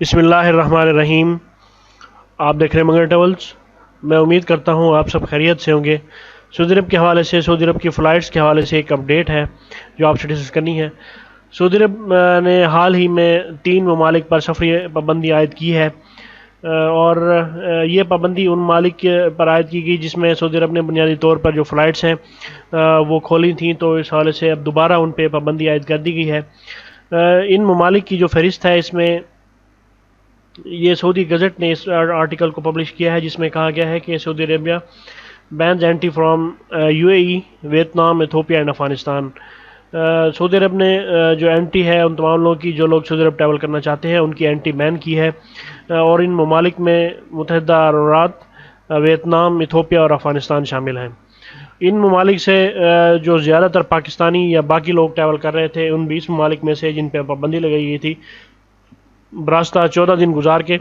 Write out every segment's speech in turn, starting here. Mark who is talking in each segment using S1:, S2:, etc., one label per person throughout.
S1: بسم اللہ الرحمن الرحیم۔ آپ دیکھ رہے ہیں منگر ٹریولز۔ میں امید کرتا ہوں آپ سب خیریت سے ہوں گے۔ سعودی عرب کے حوالے سے، سعودی عرب کی فلائٹس کے حوالے سے ایک اپڈیٹ ہے جو آپ سے ڈسکس کرنی ہے۔ سعودی عرب نے حال ہی میں 3 ممالک پر سفری پابندی عائد کی ہے، اور یہ پابندی ان ممالک پر عائد کی گئی جس میں سعودی عرب نے بنیادی طور پر جو فلائٹس ہیں وہ کھولی تھیں، تو اس حوالے سے اب دوبارہ ان پہ پابندی عائد کر دی گئی ہے۔ ان ممالک کی جو فہرست ہے، اس میں یہ سعودی گزٹ نے اس آرٹیکل کو پبلش کیا ہے جس میں کہا گیا ہے کہ Saudi Arabia bans entry from UAE، Vietnam, Ethiopia and Afghanistan. سعودی عرب نے جو اینٹی ہے ان تمام لوگوں کی جو لوگ سعودی عرب ٹریول کرنا چاہتے ہیں ان کی اینٹی بین کی ہے، اور ان ممالک میں متحدہ عرب امارات، ویتنام، ایتھوپیا اور افغانستان شامل ہیں۔ ان ممالک سے جو زیادہ تر پاکستانی یا باقی لوگ ٹریول کر رہے تھے، ان 20 ممالک میں سے جن پہ پابندی لگائی گئی تھی، براستہ 14 دن گزار کے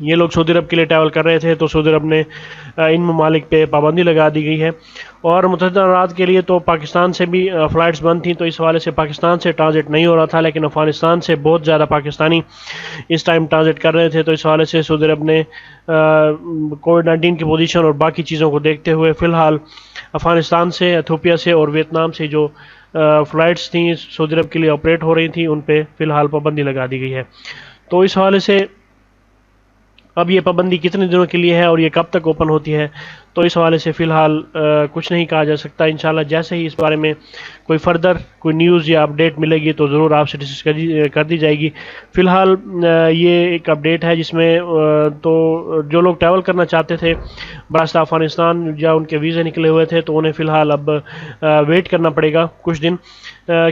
S1: یہ لوگ سعودی عرب کے لیے ٹریول کر رہے تھے، تو سعودی عرب نے ان ممالک پہ پابندی لگا دی گئی ہے۔ اور متحدہ امارات کے لیے تو پاکستان سے بھی فلائٹس بند تھیں، تو اس حوالے سے پاکستان سے ٹرانزٹ نہیں ہو رہا تھا، لیکن افغانستان سے بہت زیادہ پاکستانی اس ٹائم ٹرانزٹ کر رہے تھے، تو اس حوالے سے سعودی عرب نے کووڈ-19 کی پوزیشن اور باقی چیزوں کو دیکھتے ہوئے فی الحال افغانستان سے، ایتھوپیا سے اور ویتنام سے جو فلائٹس تھیں سعودی عرب کے لیے آپریٹ ہو رہی تھیں ان پہ فی الحال پابندی لگا دی گئی ہے۔ تو اس حوالے سے اب یہ پابندی کتنے دنوں کے لیے ہے اور یہ کب تک اوپن ہوتی ہے، تو اس حوالے سے فی الحال کچھ نہیں کہا جا سکتا۔ انشاءاللہ جیسے ہی اس بارے میں کوئی فردر کوئی نیوز یا اپڈیٹ ملے گی تو ضرور آپ سے ڈسکس کر دی جائے گی۔ فی الحال یہ ایک اپڈیٹ ہے جس میں تو جو لوگ ٹریول کرنا چاہتے تھے براستہ افغانستان یا ان کے ویزے نکلے ہوئے تھے، تو انہیں فی الحال اب ویٹ کرنا پڑے گا کچھ دن،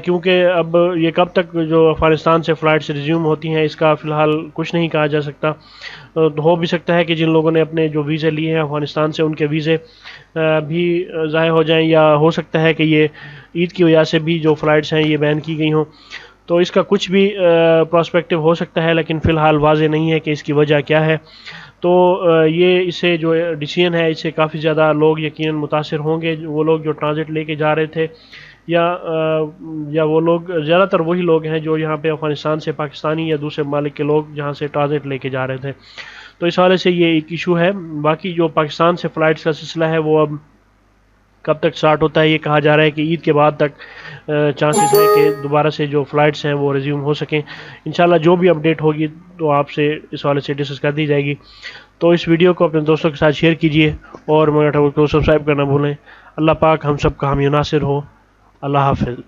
S1: کیونکہ اب یہ کب تک جو افغانستان سے فلائٹس ریزیوم ہوتی ہیں اس کا فی الحال کچھ نہیں کہا جا سکتا۔ ہو بھی سکتا ہے کہ جن لوگوں نے اپنے جو ویزے لیے ہیں افغانستان سے ان کے ویزے بھی ضائع ہو جائیں، یا ہو سکتا ہے کہ یہ عید کی وجہ سے بھی جو فلائٹس ہیں یہ بین کی گئی ہوں، تو اس کا کچھ بھی پراسپیکٹو ہو سکتا ہے، لیکن فی الحال واضح نہیں ہے کہ اس کی وجہ کیا ہے۔ تو یہ اسے جو ڈیسیژن ہے اس سے کافی زیادہ لوگ یقیناً متاثر ہوں گے، وہ لوگ جو ٹرانزٹ لے کے جا رہے تھے، یا وہ لوگ زیادہ تر وہی لوگ ہیں جو یہاں پہ افغانستان سے پاکستانی یا دوسرے ممالک کے لوگ جہاں سے ٹرانزٹ لے کے جا رہے تھے، تو اس حوالے سے یہ ایک ایشو ہے۔ باقی جو پاکستان سے فلائٹس کا سلسلہ ہے وہ اب کب تک سٹارٹ ہوتا ہے، یہ کہا جا رہا ہے کہ عید کے بعد تک چانسز ہیں کہ دوبارہ سے جو فلائٹس ہیں وہ ریزیوم ہو سکیں۔ انشاءاللہ جو بھی اپڈیٹ ہوگی تو آپ سے اس حوالے سے ڈسکس کر دی جائے گی۔ تو اس ویڈیو کو اپنے دوستوں کے ساتھ شیئر کیجیے اور منگر ٹریول کو سبسکرائب کرنا بھولیں۔ اللہ پاک ہم سب کا حامی و ناصر ہو۔ اللہ حافظ۔